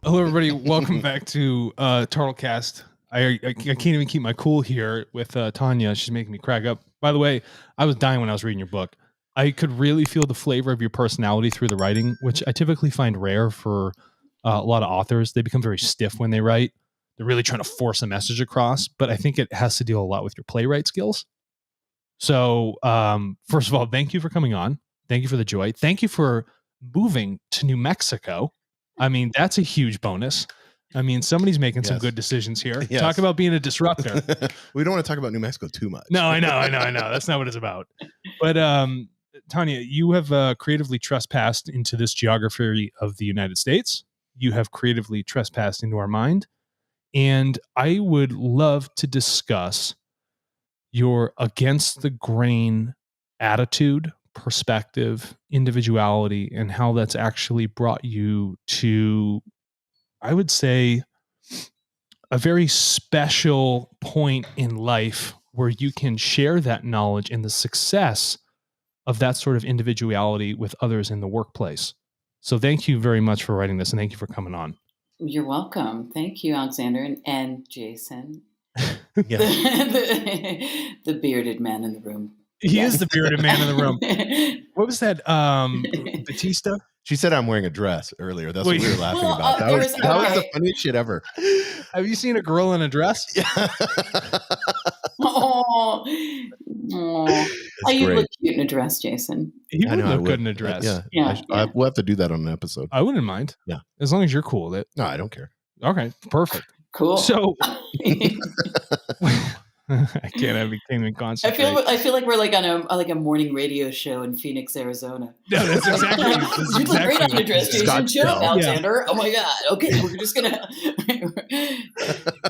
Hello, everybody. Welcome back to Turtlecast. I can't even keep my cool here with Tanya. She's making me crack up. By the way, I was dying when I was reading your book. I could really feel the flavor of your personality through the writing, which I typically find rare for a lot of authors. They become very stiff when they write. They're really trying to force a message across, but I think it has to deal a lot with your playwright skills. So, first of all, thank you for coming on. Thank you for the joy. Thank you for moving to New Mexico. I mean, that's a huge bonus. I mean, somebody's making some good decisions here. Yes. Talk about being a disruptor. We don't want to talk about New Mexico too much. No, I know. That's not what it's about. But Tania, you have creatively trespassed into this geography of the United States. You have creatively trespassed into our mind. And I would love to discuss your against the grain attitude, perspective, individuality, and how that's actually brought you to, I would say, a very special point in life where you can share that knowledge and the success of that sort of individuality with others in the workplace. So thank you very much for writing this, and thank you for coming on. You're welcome. Thank you, Alexander and Jason. The bearded man in the room. He is the bearded man in the room. What was that? Batista? She said I'm wearing a dress earlier. That's what we were laughing about. That was the funniest shit ever. Have you seen a girl in a dress? Oh, you look cute in a dress, Jason. He would look good in a dress. Yeah. We'll have to do that on an episode. I wouldn't mind. Yeah. As long as you're cool with it. No, I don't care. Okay, perfect. Cool. So I can't even concentrate. I feel like we're like on a morning radio show in Phoenix, Arizona. No, that's exactly. You look great on a dress, Jason. Chill, Alexander. Yeah. Oh my God. Okay, we're just gonna.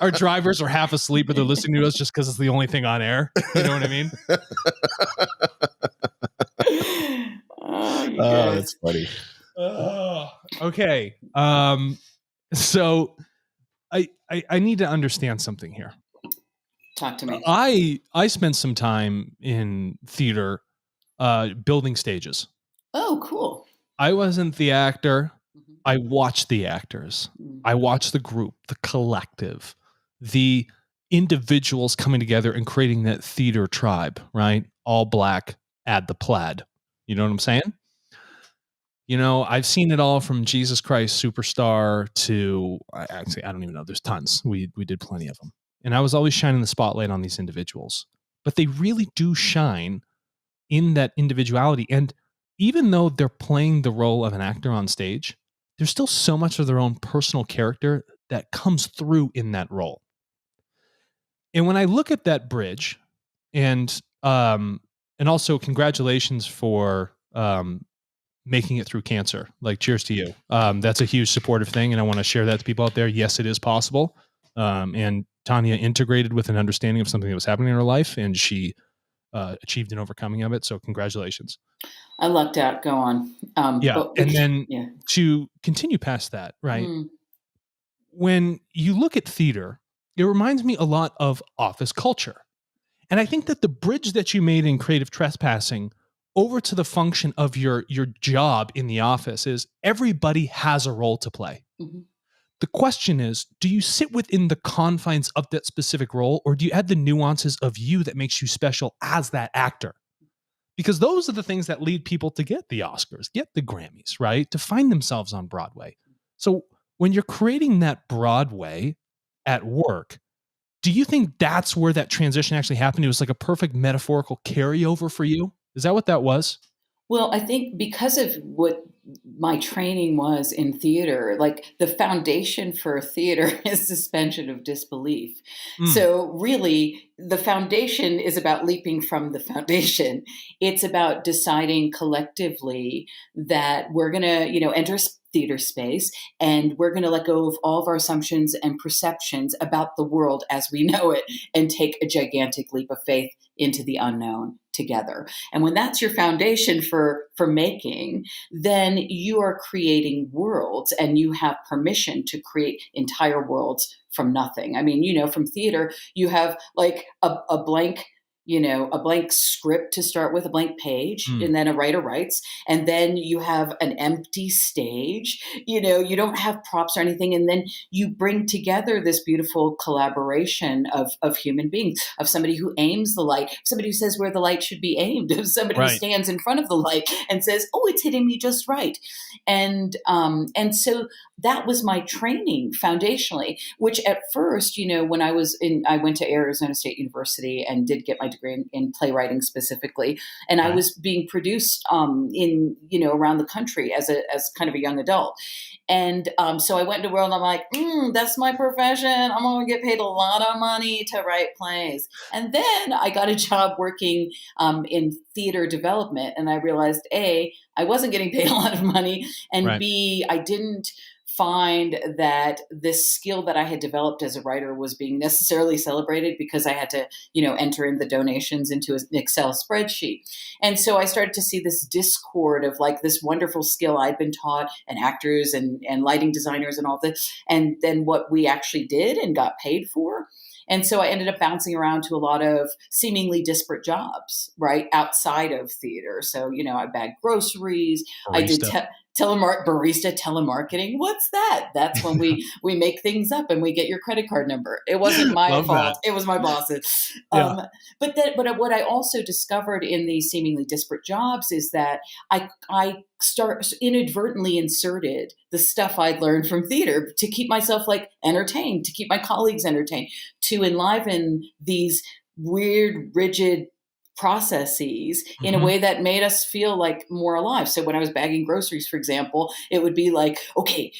Our drivers are half asleep, but they're listening to us just because it's the only thing on air. You know what I mean? Oh, that's funny. Okay. So I need to understand something here. Talk to me. I spent some time in theater building stages. Oh, cool. I wasn't the actor. Mm-hmm. I watched the actors. Mm-hmm. I watched the group, the collective, the individuals coming together and creating that theater tribe, right? All black, add the plaid. You know what I'm saying? You know, I've seen it all from Jesus Christ Superstar to, actually, I don't even know. There's tons. We did plenty of them. And I was always shining the spotlight on these individuals. But they really do shine in that individuality. And even though they're playing the role of an actor on stage, there's still so much of their own personal character that comes through in that role. And when I look at that bridge, and also congratulations for making it through cancer. Like, cheers to you. That's a huge supportive thing, and I want to share that to people out there. Yes, it is possible. And Tania integrated with an understanding of something that was happening in her life, and she achieved an overcoming of it. So congratulations. I lucked out. Go on. To continue past that, right? When you look at theater, it reminds me a lot of office culture. And I think that the bridge that you made in creative trespassing over to the function of your job in the office is everybody has a role to play. Mm-hmm. The question is, do you sit within the confines of that specific role, or do you add the nuances of you that makes you special as that actor? Because those are the things that lead people to get the Oscars, get the Grammys, right? To find themselves on Broadway. So when you're creating that Broadway at work, do you think that's where that transition actually happened? It was like a perfect metaphorical carryover for you? Is that what that was? Well, I think because of what my training was in theater, like the foundation for theater is suspension of disbelief. So really, the foundation is about leaping from the foundation. It's about deciding collectively that we're going to, enter theater space, and we're going to let go of all of our assumptions and perceptions about the world as we know it and take a gigantic leap of faith into the unknown together. And when that's your foundation for making, then you are creating worlds, and you have permission to create entire worlds from nothing. I mean, from theater, you have like a blank a blank script to start with, a blank page, and then a writer writes, and then you have an empty stage. You don't have props or anything, and then you bring together this beautiful collaboration of human beings, of somebody who aims the light, somebody who says where the light should be aimed, of somebody who stands in front of the light and says, "Oh, it's hitting me just right." And so that was my training foundationally, which at first, when I went to Arizona State University and did get my degree in playwriting specifically. And I was being produced in, around the country as kind of a young adult. And so I went into the world and I'm like, that's my profession. I'm going to get paid a lot of money to write plays. And then I got a job working in theater development. And I realized, A, I wasn't getting paid a lot of money. And B, I didn't find that this skill that I had developed as a writer was being necessarily celebrated because I had to, enter in the donations into an Excel spreadsheet. And so I started to see this discord of like this wonderful skill I'd been taught, and actors and lighting designers and all this, and then what we actually did and got paid for. And so I ended up bouncing around to a lot of seemingly disparate jobs, right, outside of theater. So, I bagged groceries. Barista. I did barista telemarketing. What's that? That's when we make things up and we get your credit card number. It wasn't my fault. That. It was my boss's. Yeah. But what I also discovered in these seemingly disparate jobs is that I inadvertently inserted the stuff I'd learned from theater to keep myself like entertained, to keep my colleagues entertained, to enliven these weird, rigid processes in a way that made us feel like more alive. So when I was bagging groceries, for example, it would be like, okay,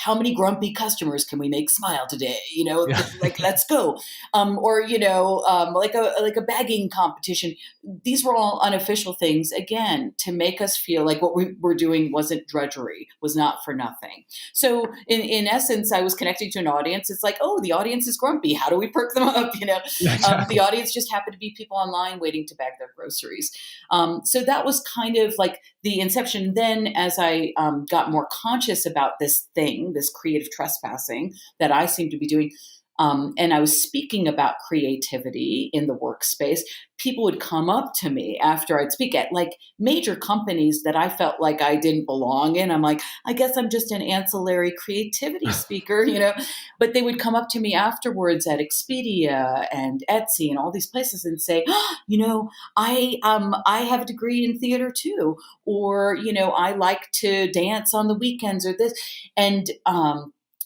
how many grumpy customers can we make smile today? Like, let's go. Or, like a bagging competition. These were all unofficial things, again, to make us feel like what we were doing wasn't drudgery, was not for nothing. So in essence, I was connecting to an audience. It's like, oh, the audience is grumpy. How do we perk them up? Exactly. The audience just happened to be people online waiting to bag their groceries. So that was kind of like the inception. Then as I got more conscious about this creative trespassing that I seem to be doing, and I was speaking about creativity in the workspace, people would come up to me after I'd speak at like major companies that I felt like I didn't belong in. I'm like, I guess I'm just an ancillary creativity speaker, but they would come up to me afterwards at Expedia and Etsy and all these places and say, I have a degree in theater too, or, I like to dance on the weekends or this. And,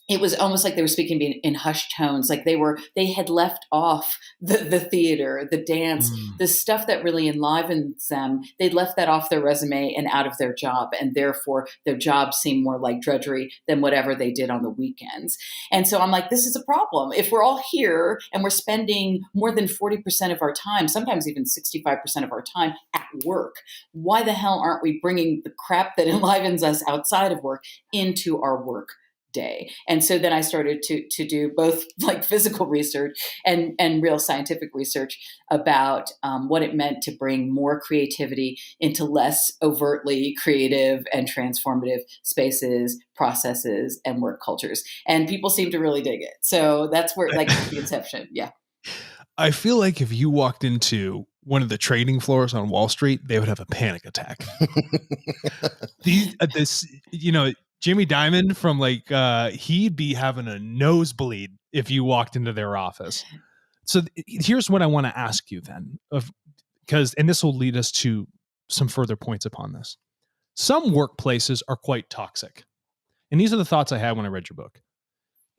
it was almost like they were speaking in hushed tones, like they had left off the theater, the dance, the stuff that really enlivens them. They'd left that off their resume and out of their job, and therefore their job seemed more like drudgery than whatever they did on the weekends. And so I'm like, this is a problem. If we're all here and we're spending more than 40% of our time, sometimes even 65% of our time at work, why the hell aren't we bringing the crap that enlivens us outside of work into our work day? And so then I started to do both like physical research and real scientific research about what it meant to bring more creativity into less overtly creative and transformative spaces, processes, and work cultures. And people seem to really dig it. So that's where like the inception. Yeah. I feel like if you walked into one of the trading floors on Wall Street, they would have a panic attack. Jimmy Diamond from he'd be having a nosebleed if you walked into their office. So here's what I want to ask you then, and this will lead us to some further points upon this. Some workplaces are quite toxic. And these are the thoughts I had when I read your book.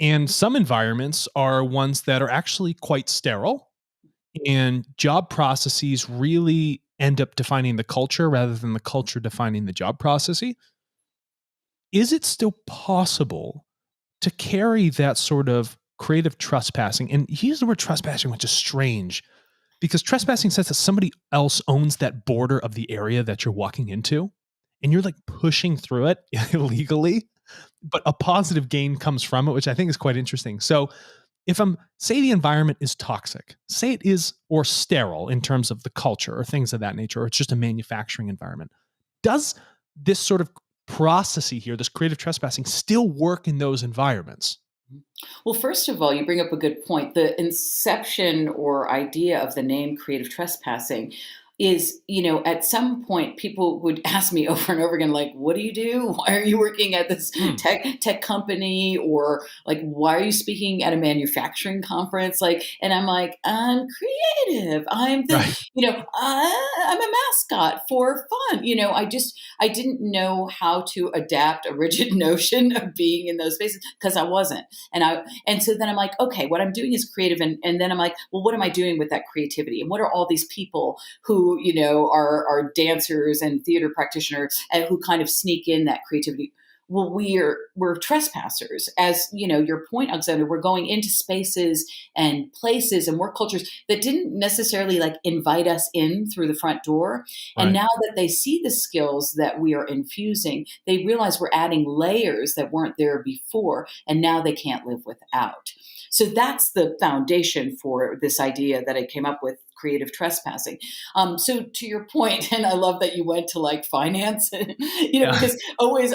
And some environments are ones that are actually quite sterile, and job processes really end up defining the culture rather than the culture defining the job process. Is it still possible to carry that sort of creative trespassing? And he used the word trespassing, which is strange, because trespassing says that somebody else owns that border of the area that you're walking into, and you're like pushing through it illegally, but a positive gain comes from it, which I think is quite interesting. So if say the environment is toxic, say it is, or sterile in terms of the culture or things of that nature, or it's just a manufacturing environment, does this sort of process here, this creative trespassing, still work in those environments? Well, first of all, you bring up a good point. The inception or idea of the name creative trespassing is, at some point people would ask me over and over again, like, what do you do? Why are you working at this tech company? Or like, why are you speaking at a manufacturing conference? Like, and I'm like, I'm creative. I'm the, Right. I'm a mascot for fun. I didn't know how to adapt a rigid notion of being in those spaces because I wasn't. And so then I'm like, okay, what I'm doing is creative. And then I'm like, well, what am I doing with that creativity? And what are all these people who, are dancers and theater practitioners and who kind of sneak in that creativity? Well, we're trespassers, as your point, Alexander. We're going into spaces and places and work cultures that didn't necessarily like invite us in through the front door. Right. And now that they see the skills that we are infusing, they realize we're adding layers that weren't there before, and now they can't live without. So that's the foundation for this idea that I came up with, creative trespassing. So to your point, and I love that you went to like finance, because always,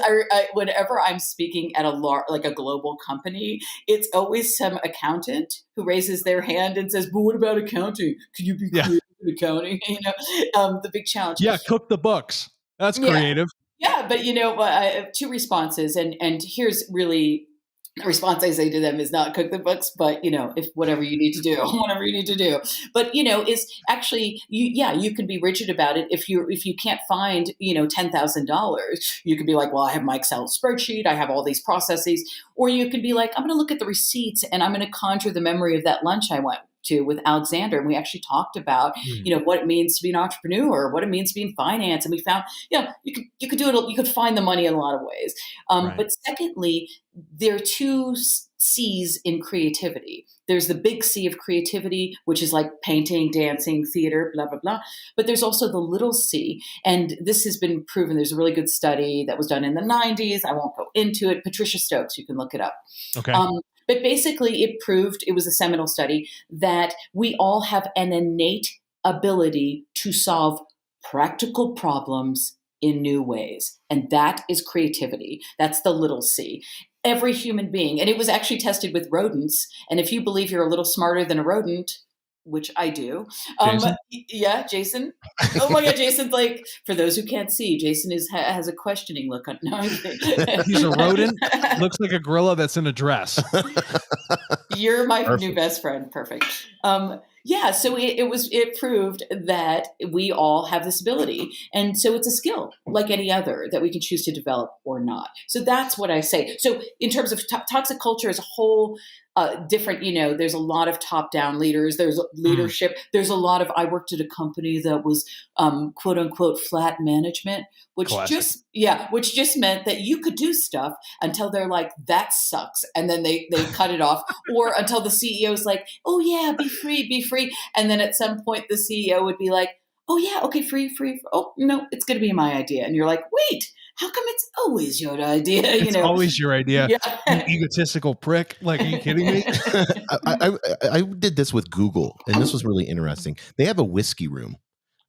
whenever I'm speaking at like a global company, it's always some accountant who raises their hand and says, "But what about accounting? Can you be creative in accounting?" The big challenge. Yeah, cook the books. That's creative. Yeah, but I have two responses, and here's really. The response I say to them is not cook the books, but if whatever you need to do, whatever you need to do. But is actually you can be rigid about it. If you can't find $10,000, you can be like, well, I have my Excel spreadsheet, I have all these processes, or you can be like, I'm going to look at the receipts and I'm going to conjure the memory of that lunch I went to with Alexander, and we actually talked about what it means to be an entrepreneur, what it means to be in finance, and we found you could do it. You could find the money in a lot of ways. Right. But secondly, there are two C's in creativity. There's the big C of creativity, which is like painting, dancing, theater, blah, blah, blah. But there's also the little C. And this has been proven. There's a really good study that was done in the 90s. I won't go into it. Patricia Stokes, you can look it up. Okay. But basically it proved, it was a seminal study, that we all have an innate ability to solve practical problems in new ways. And that is creativity. That's the little C. Every human being, and it was actually tested with rodents. And if you believe you're a little smarter than a rodent, which I do. Jason? Yeah, Jason. Oh my God, Jason's like, for those who can't see, Jason has a questioning look on. No, he's a rodent. Looks like a gorilla that's in a dress. You're my new best friend. Perfect. So it proved that we all have this ability. And so it's a skill like any other that we can choose to develop or not. So that's what I say. So in terms of toxic culture as a whole, different, there's a lot of top-down leaders. There's leadership. There's a lot of, I worked at a company that was quote unquote flat management, which just meant that you could do stuff until they're like, that sucks. And then they cut it off, or until the CEO's like, oh yeah, be free. And then at some point the CEO would be like, oh yeah, okay, free. Oh no, it's going to be my idea. And you're like, wait, how come it's always your idea? It's always your idea. Yeah. You egotistical prick. Like, are you kidding me? I did this with Google, and this was really interesting. They have a whiskey room.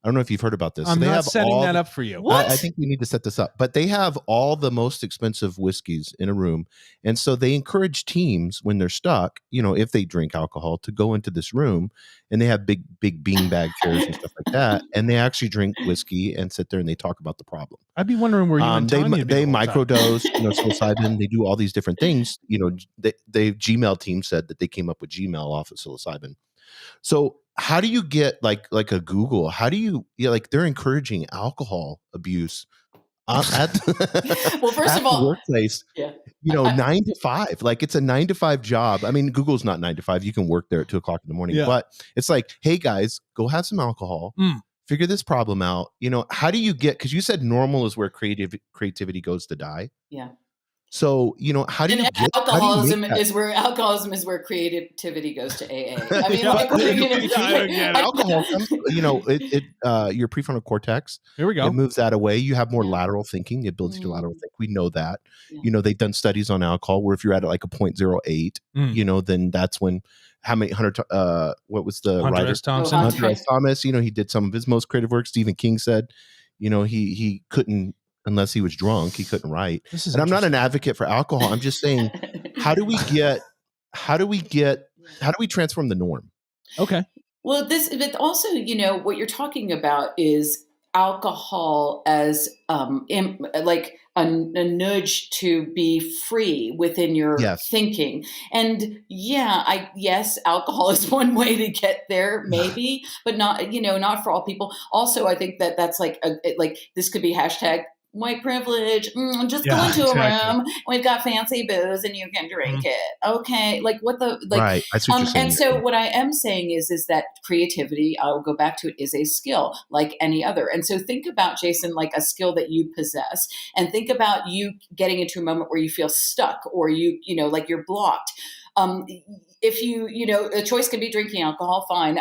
I don't know if you've heard about this. I'm so not setting that up for you. I think we need to set this up. But they have all the most expensive whiskeys in a room. And so they encourage teams when they're stuck, if they drink alcohol, to go into this room, and they have big beanbag chairs and stuff like that. And they actually drink whiskey and sit there and they talk about the problem. I'd be wondering where you and Tania they microdose, psilocybin. They do all these different things. The Gmail team said that they came up with Gmail off of psilocybin. So how do you get like a Google? How do you they're encouraging alcohol abuse at well, first of all, the workplace? Yeah. 9 to 5. Like, it's a 9 to 5 job. I mean, Google's not 9 to 5. You can work there at 2 o'clock in the morning. Yeah. But it's like, hey guys, go have some alcohol. Figure this problem out. How do you get? Because you said normal is where creativity goes to die. Yeah. So, how do you get alcoholism is where creativity goes to AA. I mean, alcohol comes, your prefrontal cortex. Here we go. It moves that away. You have more lateral thinking, the ability to lateral think. We know that. Yeah. They've done studies on alcohol where if you're at like a 0.08, then that's when what was the Hunter writer? S. Thompson. Hunter S. Thomas, he did some of his most creative work. Stephen King said, he couldn't, unless he was drunk, he couldn't write. And I'm not an advocate for alcohol. I'm just saying, how do we get how do we transform the norm? Okay. Well, but also, what you're talking about is alcohol as like a nudge to be free within your Yes. thinking. And yes, alcohol is one way to get there, maybe, but not for all people. Also, I think that's like this could be hashtag white privilege. Just go into a room. We've got fancy booze, and you can drink it. Okay, like what the like. Right. I see what you're saying. And so what I am saying is that creativity, I'll go back to it, is a skill like any other. And so think about, Jason, like a skill that you possess, and think about you getting into a moment where you feel stuck, or like you're blocked. If a choice can be drinking alcohol, fine,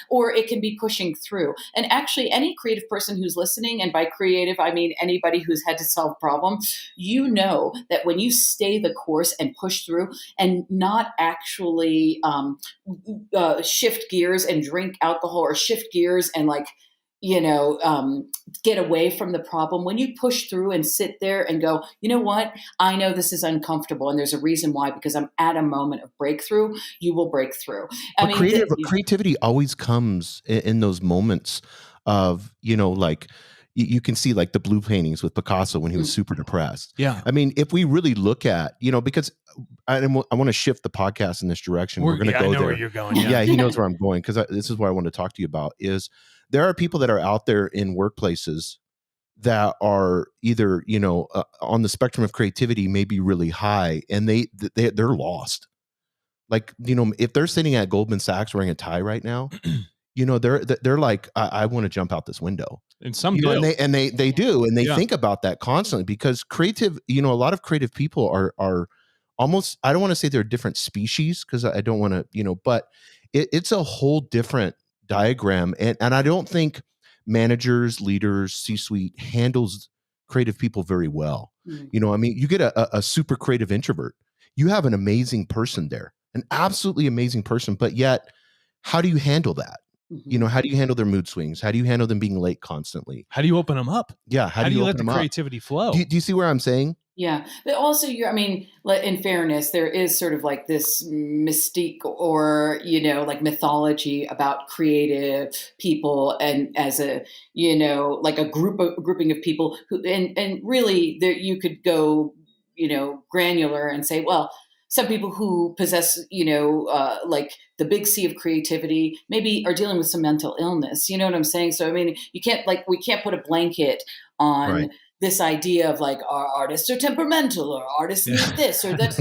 or it can be pushing through. And actually, any creative person who's listening, and by creative, I mean anybody who's had to solve a problem, that when you stay the course and push through and not actually shift gears and drink alcohol, or shift gears and get away from the problem, when you push through and sit there and go, you know what, I know this is uncomfortable, and there's a reason why, because I'm at a moment of breakthrough, you will break through. Creativity always comes in those moments of, like, you can see like the blue paintings with Picasso when he was super depressed. Yeah. I mean, if we really look at, because I want to shift the podcast in this direction. We're going to go I know there. where you're going. Yeah, he knows where I'm going, because this is what I want to talk to you about. Is there are people that are out there in workplaces that are either, on the spectrum of creativity, maybe really high, and they're lost. Like, if they're sitting at Goldman Sachs wearing a tie right now, they're like, I want to jump out this window. And some do. And they do. And they think about that constantly, because a lot of creative people are almost, I don't want to say they're a different species, because I don't want to, but it's a whole different diagram. And I don't think managers, leaders, C-suite handles creative people very well. I mean, you get a super creative introvert. You have an amazing person there, an absolutely amazing person, but yet, how do you handle that? How do you handle their mood swings? How do you handle them being late constantly? How do you open them up? Yeah. How do you let the creativity flow? Do you see where I'm saying? Yeah. But also, in fairness, there is sort of like this mystique, or, like mythology about creative people, and as a, like a grouping of people who, and really there, you could go, granular and say, well, some people who possess, like the big C of creativity, maybe are dealing with some mental illness. You know what I'm saying? So, I mean, we can't put a blanket on this idea of like, our artists are temperamental, or artists need this or that.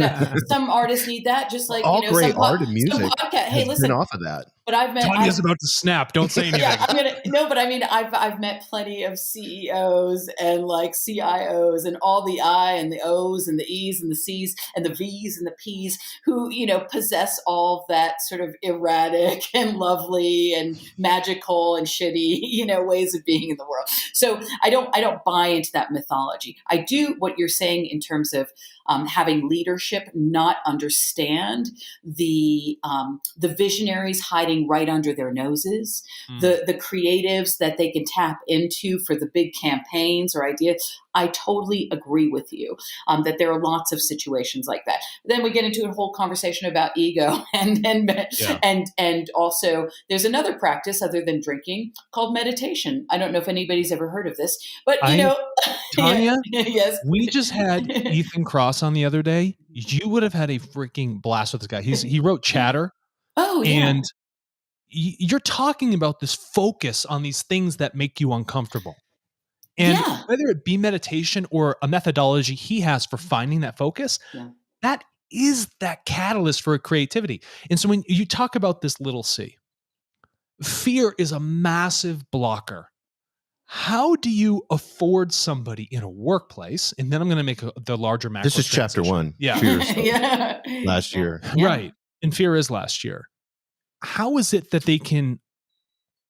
Some artists need that, just like, all great some art and music. Hey, listen, off of that. But I've met Tanya's about to snap. Don't say anything. but I mean, I've met plenty of CEOs and like CIOs, and all the I and the O's and the E's and the C's and the V's and the P's, who, possess all that sort of erratic and lovely and magical and shitty, ways of being in the world. So I don't buy into that mythology. I do what you're saying in terms of having leadership not understand the visionaries hiding right under their noses, the creatives that they can tap into for the big campaigns or ideas. I totally agree with you that there are lots of situations like that. Then we get into a whole conversation about ego, and also there's another practice other than drinking called meditation. I don't know if anybody's ever heard of this, but Tanya, yes, we just had Ethan Cross on the other day. You would have had a freaking blast with this guy. He wrote Chatter. Oh, yeah. And you're talking about this focus on these things that make you uncomfortable. And whether it be meditation or a methodology he has for finding that focus, that is that catalyst for creativity. And so when you talk about this little C, fear is a massive blocker. How do you afford somebody in a workplace? And then I'm going to make the larger macro. This is chapter 1. Yeah. Fear last year. Right. And fear is last year. How is it that they can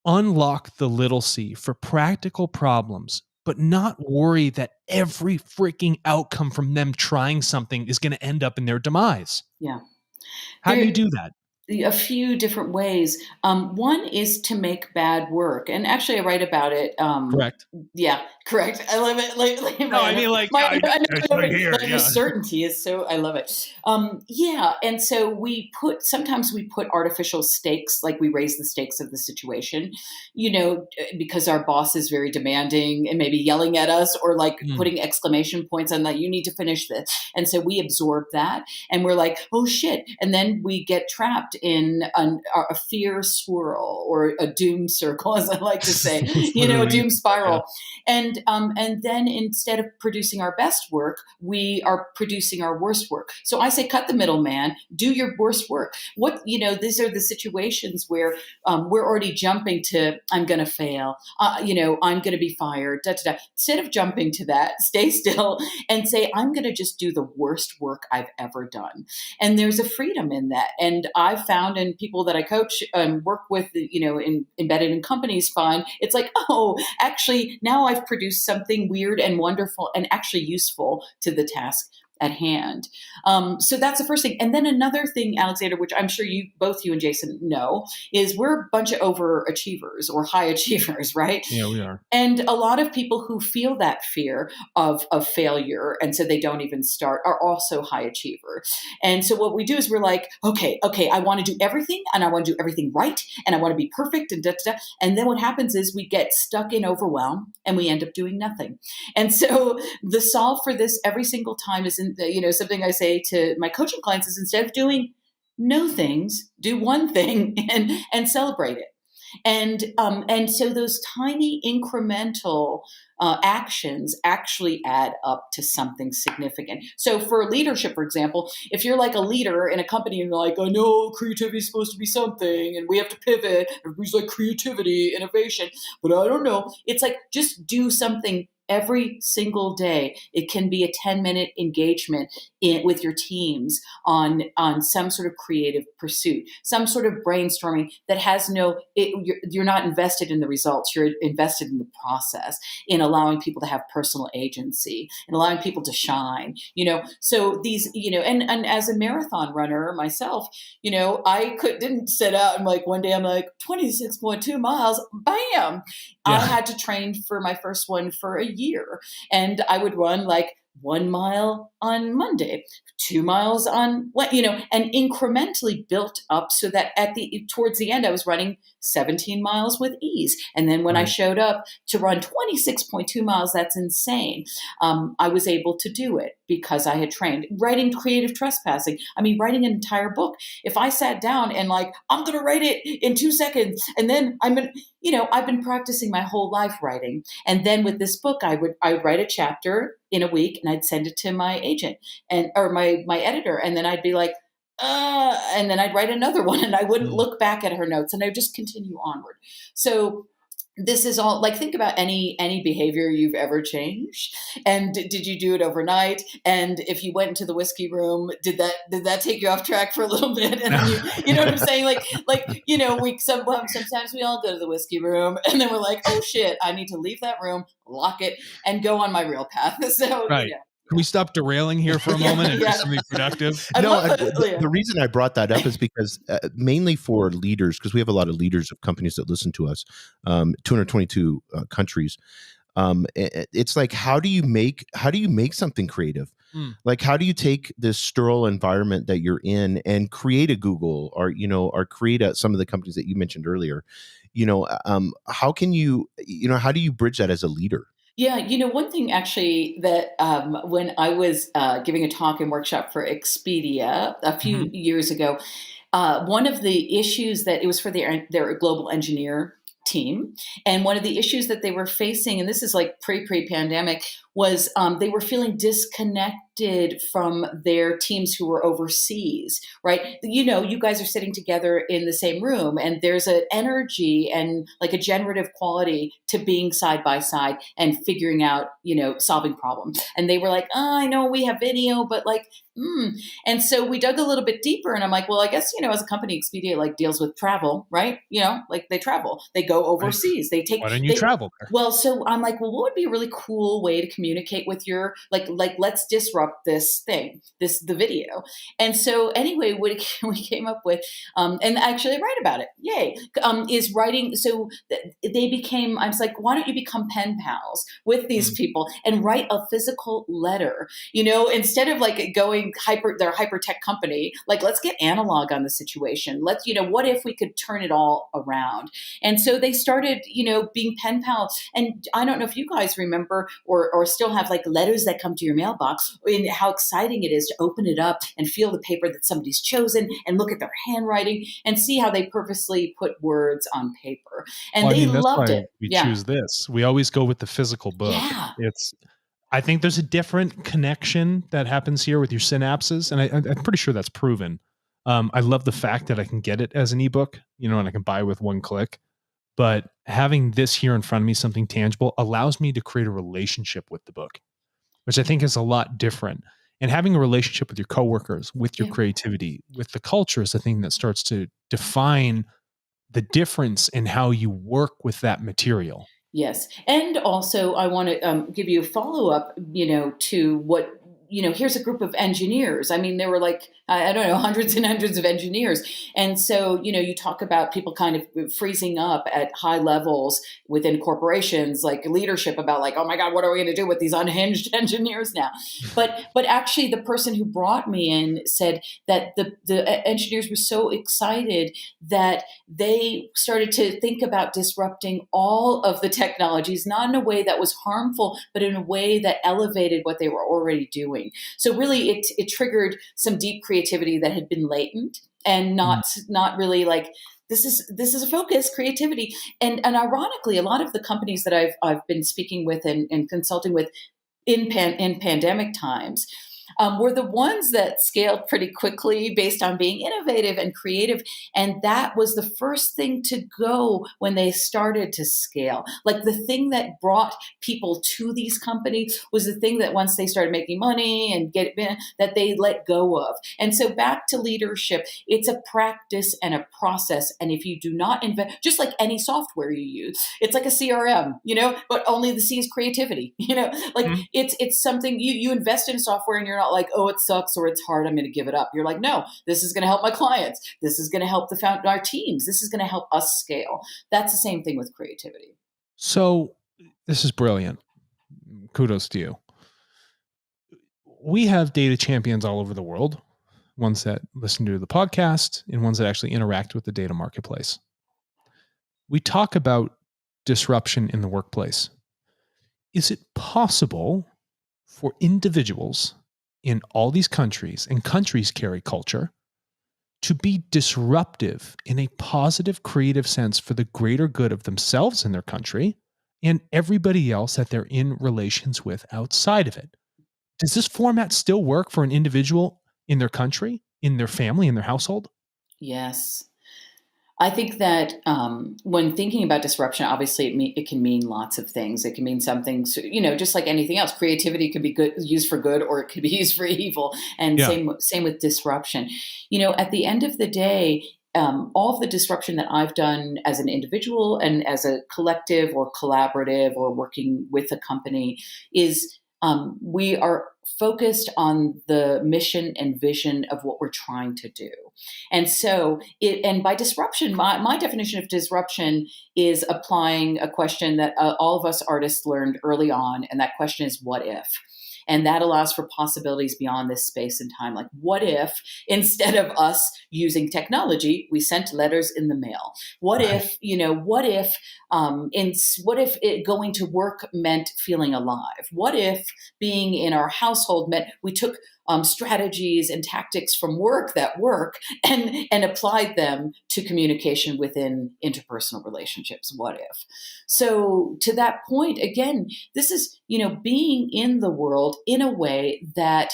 unlock the little C for practical problems, but not worry that every freaking outcome from them trying something is going to end up in their demise? Yeah. How do you do that? a few different ways. One is to make bad work, and actually, I write about it. Correct. Yeah, correct. I love it. Like No, I mean, like, my it's right here. like the Yeah. certainty is so. I love it. Yeah, and so sometimes we put artificial stakes, like we raise the stakes of the situation, because our boss is very demanding and maybe yelling at us or like putting exclamation points on that. You need to finish this, and so we absorb that, and we're like, oh shit, and then we get trapped in a fear swirl or a doom circle, as I like to say, a doom spiral. Yeah. And then instead of producing our best work, we are producing our worst work. So I say, cut the middleman, do your worst work. These are the situations where we're already jumping to, I'm going to fail, I'm going to be fired, da, da, da. Instead of jumping to that, stay still and say, I'm going to just do the worst work I've ever done. And there's a freedom in that. And I've found in people that I coach and work with, embedded in companies, find it's like, oh, actually, now I've produced something weird and wonderful and actually useful to the task at hand. So that's the first thing. And then another thing, Alexander, which I'm sure both you and Jason know, is we're a bunch of overachievers or high achievers, right? Yeah, we are. And a lot of people who feel that fear of failure, and so they don't even start, are also high achiever. And so what we do is we're like, okay, I want to do everything, and I want to do everything right, and I want to be perfect, and da, da, da. And then what happens is we get stuck in overwhelm, and we end up doing nothing. And so the solve for this every single time is, something I say to my coaching clients is, instead of doing no things, do one thing and celebrate it. And so those tiny incremental actions actually add up to something significant. So for leadership, for example, if you're like a leader in a company and you're like, I know creativity is supposed to be something and we have to pivot, everybody's like creativity, innovation, but I don't know. It's like, just do something every single day. It can be a 10-minute engagement with your teams on some sort of creative pursuit, some sort of brainstorming that has you're not invested in the results. You're invested in the process, in allowing people to have personal agency and allowing people to shine, So these, and as a marathon runner myself, I didn't set out and like one day I'm like 26.2 miles, bam. Yeah. I had to train for my first one for a year, and I would run like 1 mile on Monday, 2 miles on and incrementally built up so that towards the end, I was running 17 miles with ease. And then when I showed up to run 26.2 miles, that's insane. I was able to do it because I had trained. Writing creative trespassing. I mean, writing an entire book. If I sat down and like, I'm going to write it in 2 seconds, and then I've been practicing my whole life writing. And then with this book, I would write a chapter in a week and I'd send it to my agent or my editor. And then I'd be like, and then I'd write another one and I wouldn't look back at her notes and I would just continue onward. So this is all like, think about any behavior you've ever changed. And did you do it overnight? And if you went into the whiskey room, did that take you off track for a little bit? And then you know what I'm saying? Sometimes we all go to the whiskey room and then we're like, oh shit, I need to leave that room, lock it, and go on my real path. So, right. Can we stop derailing here for a moment and do something productive? The reason I brought that up is because mainly for leaders, because we have a lot of leaders of companies that listen to us, 222 countries. It's like, how do you make something creative? Like, how do you take this sterile environment that you're in and create a Google or create some of the companies that you mentioned earlier? How can how do you bridge that as a leader? Yeah, one thing actually that when I was giving a talk and workshop for Expedia a few years ago, one of the issues that it was for their global engineer team, and one of the issues that they were facing, and this is like pre-pandemic, was they were feeling disconnected from their teams who were overseas, right? You guys are sitting together in the same room and there's an energy and like a generative quality to being side by side and figuring out, solving problems. And they were like, I know we have video, but like, And so we dug a little bit deeper and I'm like, well, I guess, as a company, Expedia like deals with travel, right? Like they travel, they go overseas, they take. Why don't you travel? Well, so I'm like, well, what would be a really cool way to communicate communicate with your, like, let's disrupt this thing, the video. And so anyway, what we came up with, and actually I write about it, yay, is writing. So they became, I was like, why don't you become pen pals with these people and write a physical letter, instead of like going their hyper tech company, like, let's get analog on the situation. Let's, what if we could turn it all around? And so they started, being pen pals. And I don't know if you guys remember or still have like letters that come to your mailbox, and how exciting it is to open it up and feel the paper that somebody's chosen and look at their handwriting and see how they purposely put words on paper. And they that's loved why it. we Yeah. choose this. We always go with the physical book. Yeah. I think there's a different connection that happens here with your synapses, and I'm pretty sure that's proven. I love the fact that I can get it as an ebook, and I can buy with one click. But having this here in front of me, something tangible, allows me to create a relationship with the book, which I think is a lot different. And having a relationship with your coworkers, with your creativity, with the culture is the thing that starts to define the difference in how you work with that material. Yes. And also, I want to give you a follow up, to what, here's a group of engineers. I mean, there were like, I don't know, hundreds and hundreds of engineers. And so, you talk about people kind of freezing up at high levels within corporations, like leadership, about like, oh my God, what are we going to do with these unhinged engineers now? But actually, the person who brought me in said that the engineers were so excited that they started to think about disrupting all of the technologies, not in a way that was harmful, but in a way that elevated what they were already doing. So really, it triggered some deep creativity that had been latent and not really like, this is a focus, creativity. And ironically, a lot of the companies that I've been speaking with and consulting with in pandemic times were the ones that scaled pretty quickly based on being innovative and creative. And that was the first thing to go when they started to scale. Like, the thing that brought people to these companies was the thing that once they started making money and that they let go of. And so back to leadership, it's a practice and a process. And if you do not invest, just like any software you use, it's like a CRM, but only the C is creativity, it's something you invest in software and you're not like, oh, it sucks or it's hard, I'm going to give it up. You're like, no, this is going to help my clients. This is going to help our teams. This is going to help us scale. That's the same thing with creativity. So this is brilliant. Kudos to you. We have data champions all over the world, ones that listen to the podcast and ones that actually interact with the data marketplace. We talk about disruption in the workplace. Is it possible for individuals in all these countries, and countries carry culture, to be disruptive in a positive, creative sense for the greater good of themselves and their country and everybody else that they're in relations with outside of it? Does this format still work for an individual in their country, in their family, in their household? Yes. I think that when thinking about disruption, obviously it can mean lots of things. It can mean something, just like anything else. Creativity could be used for good, or it could be used for evil. And same with disruption. At the end of the day, all of the disruption that I've done as an individual and as a collective or collaborative or working with a company is we are focused on the mission and vision of what we're trying to do. And so and by disruption, my definition of disruption is applying a question that all of us artists learned early on. And that question is, what if? And that allows for possibilities beyond this space and time. Like, what if instead of us using technology, we sent letters in the mail? What if, what if going to work meant feeling alive? What if being in our household meant we took strategies and tactics from work that work and applied them to communication within interpersonal relationships? What if? So to that point, again, this is, being in the world in a way that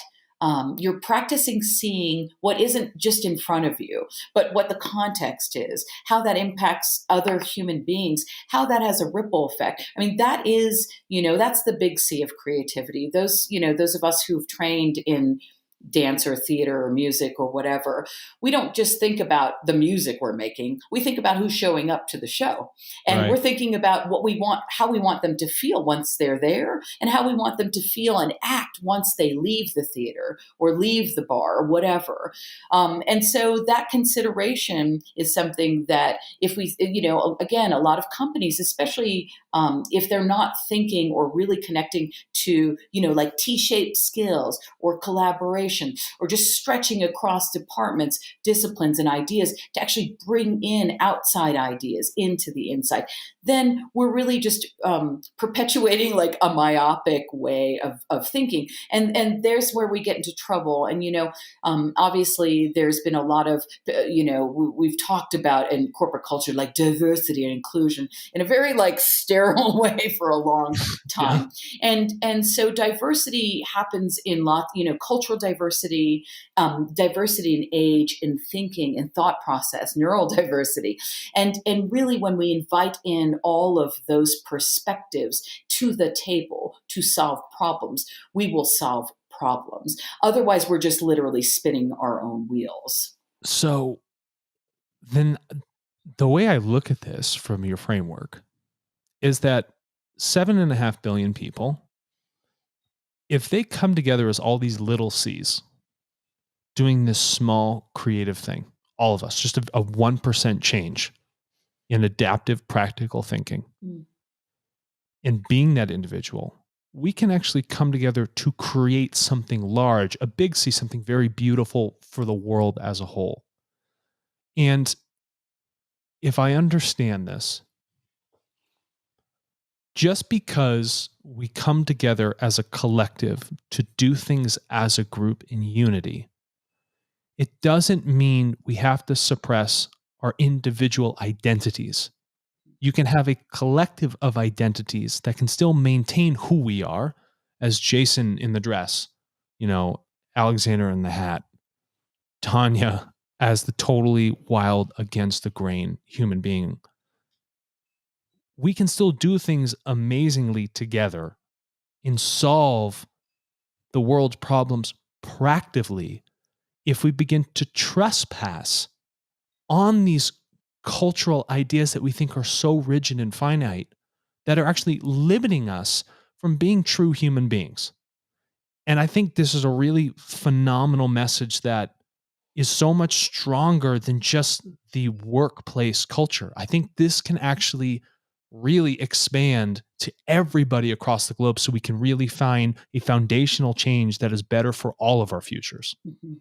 you're practicing seeing what isn't just in front of you, but what the context is, how that impacts other human beings, how that has a ripple effect. I mean, that is, that's the big C of creativity. Those of us who've trained in dance or theater or music or whatever, we don't just think about the music we're making. We think about who's showing up to the show. And we're thinking about what we want, how we want them to feel once they're there, and how we want them to feel and act once they leave the theater or leave the bar or whatever. And so that consideration is something that if we, again, a lot of companies, especially if they're not thinking or really connecting to, like T-shaped skills or collaboration or just stretching across departments, disciplines, and ideas to actually bring in outside ideas into the inside, then we're really just perpetuating like a myopic way of thinking. And there's where we get into trouble. And, obviously there's been a lot of, we've talked about in corporate culture, like diversity and inclusion in a very like sterile way for a long time. Yeah. And so diversity happens in lots, cultural diversity, diversity in age, in thinking, in thought process, neural diversity. And really when we invite in all of those perspectives to the table to solve problems, we will solve problems. Otherwise, we're just literally spinning our own wheels. So then the way I look at this from your framework is that 7.5 billion people, if they come together as all these little C's doing this small creative thing, all of us, just a 1% change in adaptive practical thinking, and being that individual, we can actually come together to create something large, a big C, something very beautiful for the world as a whole. And if I understand this, just because we come together as a collective to do things as a group in unity, it doesn't mean we have to suppress our individual identities. You can have a collective of identities that can still maintain who we are, as Jason in the dress, Alexander in the hat, Tania as the totally wild against the grain human being. We can still do things amazingly together and solve the world's problems practically if we begin to trespass on these cultural ideas that we think are so rigid and finite that are actually limiting us from being true human beings. And I think this is a really phenomenal message that is so much stronger than just the workplace culture. I think this can actually really expand to everybody across the globe so we can really find a foundational change that is better for all of our futures. Mm-hmm.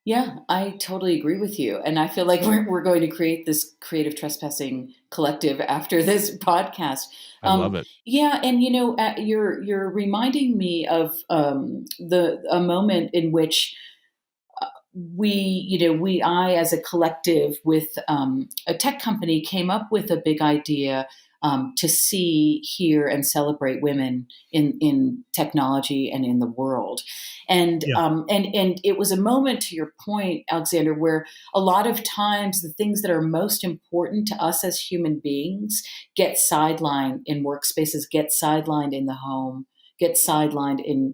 Yeah, I totally agree with you. And I feel like we're going to create this creative trespassing collective after this podcast. I love it. Yeah. And, you're reminding me of a moment in which I as a collective with a tech company came up with a big idea to see, hear, and celebrate women in technology and in the world. And it was a moment, to your point, Alexander, where a lot of times the things that are most important to us as human beings get sidelined in workspaces, get sidelined in the home, get sidelined in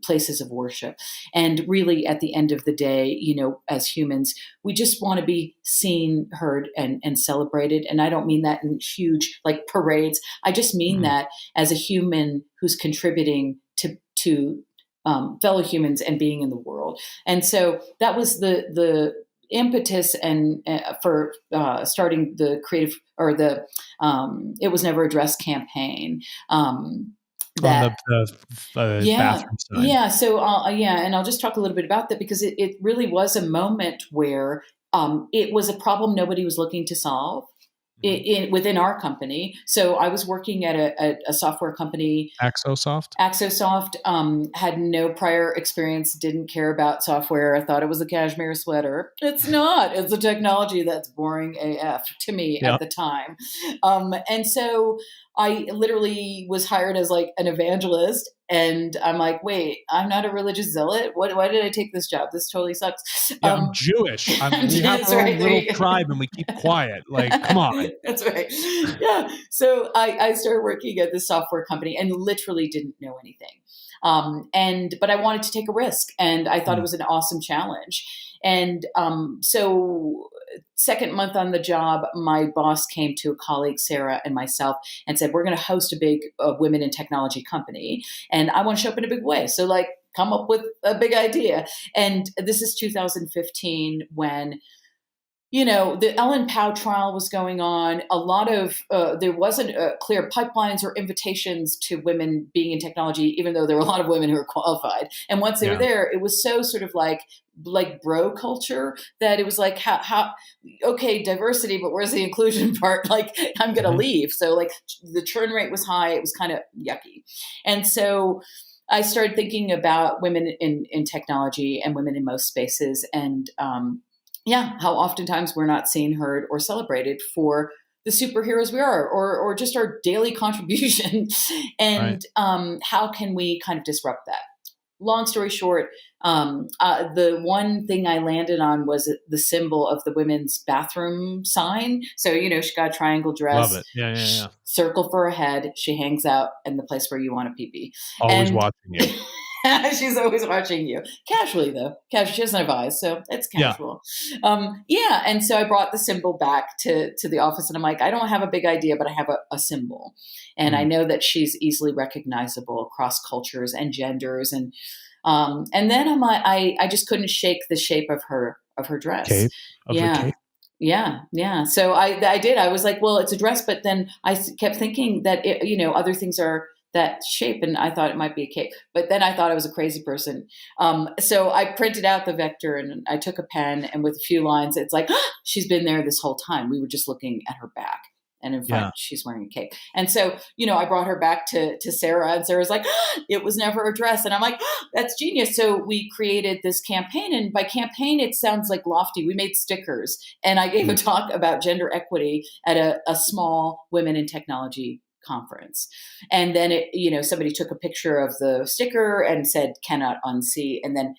places of worship. And really, at the end of the day, as humans, we just want to be seen, heard, and celebrated. And I don't mean that in huge like parades. I just mean that as a human who's contributing to fellow humans and being in the world. And so that was the impetus and for starting the creative or the It Was Never Addressed campaign. That, on the bathroom side. Yeah. So, and I'll just talk a little bit about that because it really was a moment where it was a problem nobody was looking to solve within our company. So I was working at a software company. Axosoft, had no prior experience, didn't care about software. I thought it was a cashmere sweater. It's not. It's a technology that's boring AF to me at the time. And so I literally was hired as like an evangelist. And I'm like, wait, I'm not a religious zealot. Why did I take this job? This totally sucks. Yeah, I'm Jewish. We have our own little tribe and we keep quiet. Like, come on. That's right. Yeah. So I started working at this software company and literally didn't know anything. But I wanted to take a risk, and I thought it was an awesome challenge. And so second month on the job, my boss came to a colleague, Sarah, and myself and said, we're going to host a big women in technology company, and I want to show up in a big way. So like, come up with a big idea. And this is 2015 when, you know, the Ellen Pao trial was going on. A lot of, there wasn't clear pipelines or invitations to women being in technology, even though there were a lot of women who were qualified. And once they were there, it was so sort of like bro culture that it was like, how okay, diversity, but where's the inclusion part? Like, I'm going to leave. So like the churn rate was high. It was kind of yucky. And so I started thinking about women in technology and women in most spaces. And, how oftentimes we're not seen, heard, or celebrated for the superheroes we are, or just our daily contribution. And how can we kind of disrupt that? Long story short, the one thing I landed on was the symbol of the women's bathroom sign. So, you know, she got a triangle dress. Love it. Yeah. Circle for a head. She hangs out in the place where you want to pee. Always watching you. She's always watching you. Casually, though. Casually. She doesn't have eyes, so it's casual. And so I brought the symbol back to the office, and I'm like, I don't have a big idea, but I have a symbol. And I know that she's easily recognizable across cultures and genders. And then I'm like, I just couldn't shake the shape of her dress. Cape? Her cape? Yeah. So I did. I was like, well, it's a dress, but then I kept thinking that, other things are that shape, and I thought it might be a cape, but then I thought I was a crazy person. So I printed out the vector, and I took a pen, and with a few lines, it's like, she's been there this whole time. We were just looking at her back. And in fact, she's wearing a cape. And so, I brought her back to Sarah, and Sarah's like, it was never a dress. And I'm like, that's genius. So we created this campaign, and by campaign, it sounds like lofty. We made stickers, and I gave a talk about gender equity at a small women in technology conference. And then somebody took a picture of the sticker and said, cannot unsee. And then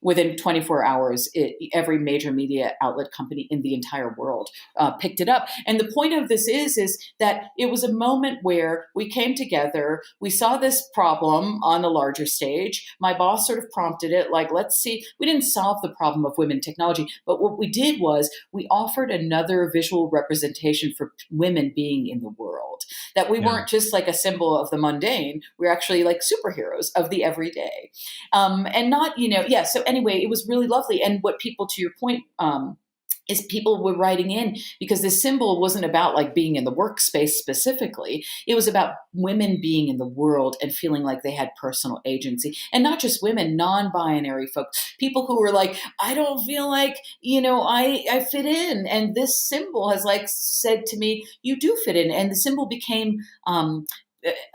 within 24 hours, every major media outlet company in the entire world picked it up. And the point of this is that it was a moment where we came together. We saw this problem on a larger stage. My boss sort of prompted it, like, let's see. We didn't solve the problem of women in technology, but what we did was we offered another visual representation for women being in the world. That we weren't just like a symbol of the mundane. We're actually like superheroes of the everyday. And not, so anyway, it was really lovely. And what people, to your point, is people were writing in because this symbol wasn't about like being in the workspace specifically. It was about women being in the world and feeling like they had personal agency. And not just women, non-binary folks, people who were like, I don't feel like, I fit in. And this symbol has like said to me, you do fit in. And the symbol became,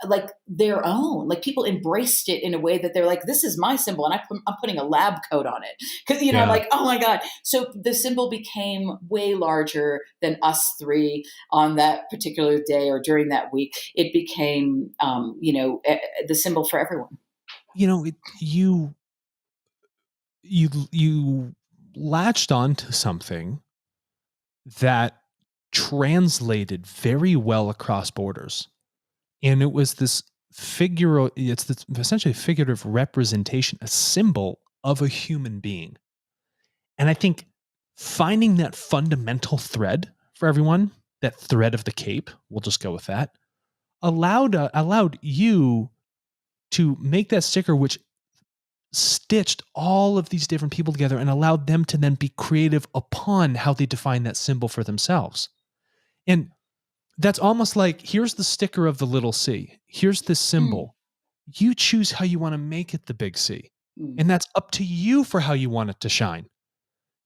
like their own, like people embraced it in a way that they're like, this is my symbol. And I'm putting a lab coat on it. Cause I'm like, oh my God. So the symbol became way larger than us three on that particular day or during that week. It became, the symbol for everyone. You latched onto something that translated very well across borders. And it was this essentially figurative representation, a symbol of a human being. And I think finding that fundamental thread for everyone, that thread of the cape, we'll just go with that, allowed you to make that sticker, which stitched all of these different people together and allowed them to then be creative upon how they define that symbol for themselves. And that's almost like, here's the sticker of the little C. Here's this symbol. You choose how you want to make it the big C. And that's up to you for how you want it to shine.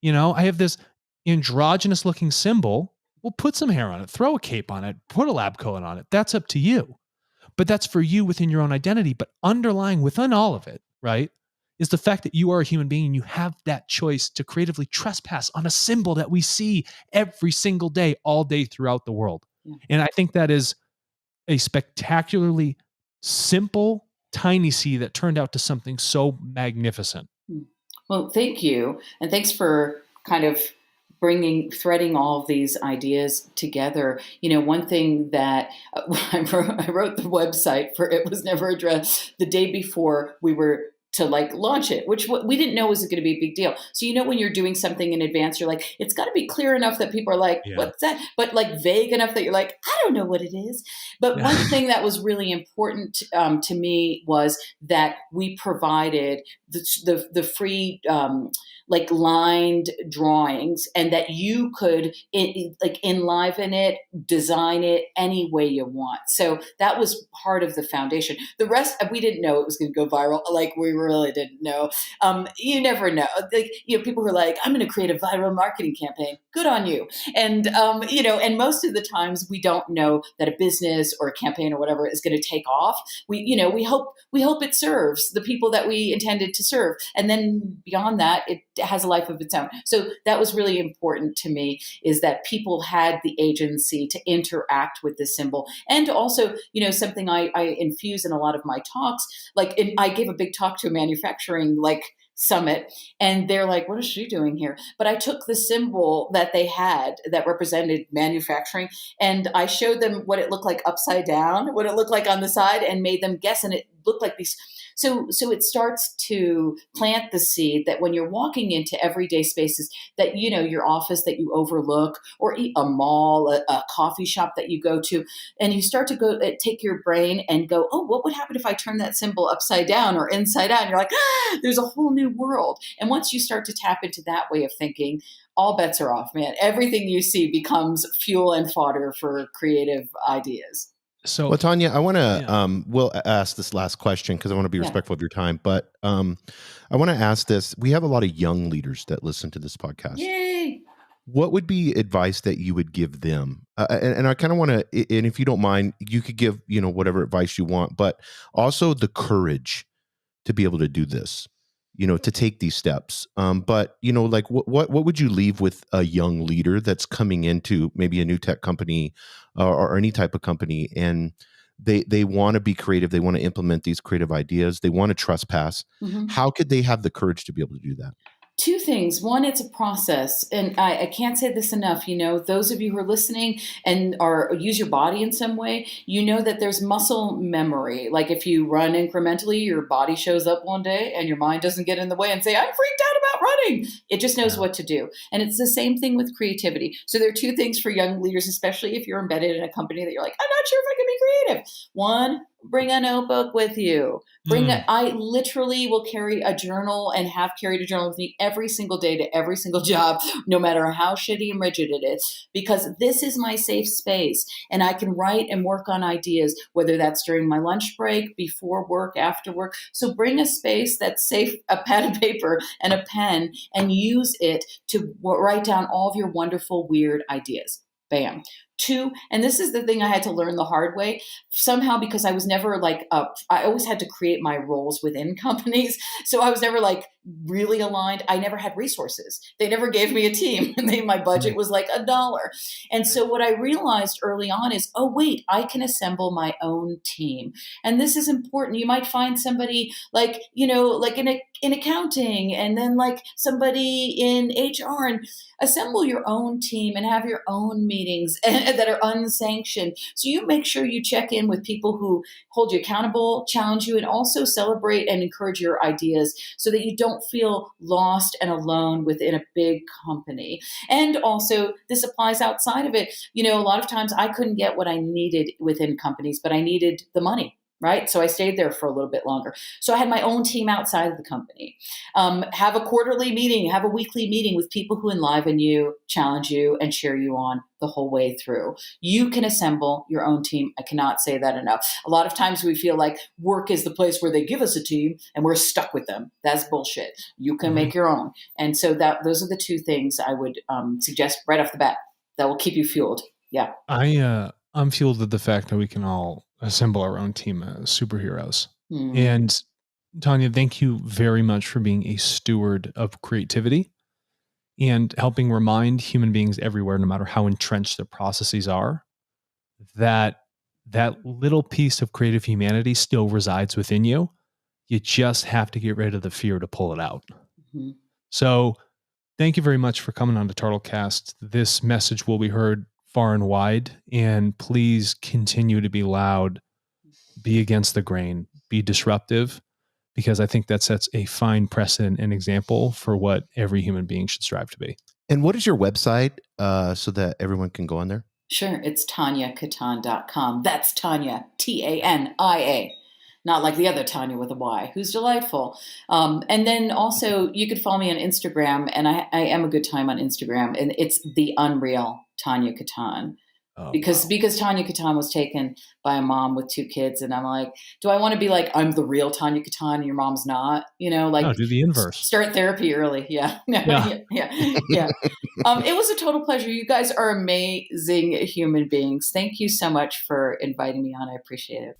I have this androgynous looking symbol. Well, put some hair on it, throw a cape on it, put a lab coat on it. That's up to you. But that's for you within your own identity. But underlying within all of it, right, is the fact that you are a human being and you have that choice to creatively trespass on a symbol that we see every single day, all day throughout the world. And I think that is a spectacularly simple, tiny C that turned out to something so magnificent. Well, thank you. And thanks for kind of threading all of these ideas together. One thing that I wrote the website for It Was Never a Dress the day before we were to launch it, which we didn't know was going to be a big deal. So, when you're doing something in advance, you're like, it's got to be clear enough that people are like, what's that? But vague enough that you're like, I don't know what it is. But one thing that was really important to me was that we provided the free lined drawings, and that you could enliven it, design it any way you want. So that was part of the foundation. The rest, we didn't know it was going to go viral. We really didn't know. You never know. People who are like, I'm going to create a viral marketing campaign. Good on you. And, and most of the times we don't know that a business or a campaign or whatever is going to take off. We hope it serves the people that we intended to serve. And then beyond that, it has a life of its own. So that was really important to me, is that people had the agency to interact with the symbol. And also, something I infuse in a lot of my talks, I gave a big talk to a manufacturing summit, and they're like, what is she doing here? But I took the symbol that they had that represented manufacturing, and I showed them what it looked like upside down, what it looked like on the side, and made them guess. And it looked like these. So it starts to plant the seed that when you're walking into everyday spaces, that, your office that you overlook, or a mall, a coffee shop that you go to, and you start to take your brain and go, oh, what would happen if I turn that symbol upside down or inside out? And you're like, there's a whole new world. And once you start to tap into that way of thinking, all bets are off, man. Everything you see becomes fuel and fodder for creative ideas. So, well, Tania, I want to, we'll ask this last question because I want to be respectful of your time, but I want to ask this. We have a lot of young leaders that listen to this podcast. Yay! What would be advice that you would give them? And I kind of want to, and if you don't mind, you could give, whatever advice you want, but also the courage to be able to do this, to take these steps. But, what would you leave with a young leader that's coming into maybe a new tech company or any type of company, and they want to be creative, they want to implement these creative ideas, they want to trespass. Mm-hmm. How could they have the courage to be able to do that? Two things. One, it's a process. And I can't say this enough. Those of you who are listening and use your body in some way, that there's muscle memory. Like if you run incrementally, your body shows up one day and your mind doesn't get in the way and say, I'm freaked out about running. It just knows what to do. And it's the same thing with creativity. So there are two things for young leaders, especially if you're embedded in a company that you're like, I'm not sure if I can be creative. One, bring a notebook with you. I literally will carry a journal and have carried a journal with me every single day to every single job, no matter how shitty and rigid it is, because this is my safe space, and I can write and work on ideas, whether that's during my lunch break, before work, after work. So bring a space that's safe, a pad of paper and a pen, and use it to write down all of your wonderful, weird ideas. Bam. Two, and this is the thing I had to learn the hard way, somehow, because I was never I always had to create my roles within companies. So I was never really aligned. I never had resources. They never gave me a team. My budget was $1. And so what I realized early on is, oh, wait, I can assemble my own team. And this is important. You might find somebody in accounting, and then somebody in HR, and assemble your own team and have your own meetings that are unsanctioned. So you make sure you check in with people who hold you accountable, challenge you, and also celebrate and encourage your ideas, so that you don't feel lost and alone within a big company. And also, this applies outside of it. A lot of times I couldn't get what I needed within companies, but I needed the money. Right? So I stayed there for a little bit longer. So I had my own team outside of the company. Have a quarterly meeting, have a weekly meeting with people who enliven you, challenge you, and cheer you on the whole way through. You can assemble your own team. I cannot say that enough. A lot of times we feel like work is the place where they give us a team and we're stuck with them. That's bullshit. You can make your own. And so those are the two things I would suggest right off the bat that will keep you fueled. Yeah. I'm fueled with the fact that we can all assemble our own team as superheroes. And Tania, thank you very much for being a steward of creativity and helping remind human beings everywhere, no matter how entrenched their processes are, that little piece of creative humanity still resides within you. You just have to get rid of the fear to pull it out. Mm-hmm. So Thank you very much for coming on to Turtlecast. This message will be heard far and wide, and please continue to be loud, be against the grain, be disruptive, because I think that sets a fine precedent and example for what every human being should strive to be. And what is your website so that everyone can go on there? Sure. It's TaniaKatan.com. That's Tania, Tania. Not like the other Tanya with a Y, who's delightful. And then also you could follow me on Instagram, and I am a good time on Instagram, and it's the unreal Tania Katan. Because Tania Katan was taken by a mom with 2 kids, and I'm like, do I want to be like, I'm the real Tania Katan and your mom's not? Like, no, do the inverse. Start therapy early. Yeah. Yeah. It was a total pleasure. You guys are amazing human beings. Thank you so much for inviting me on. I appreciate it.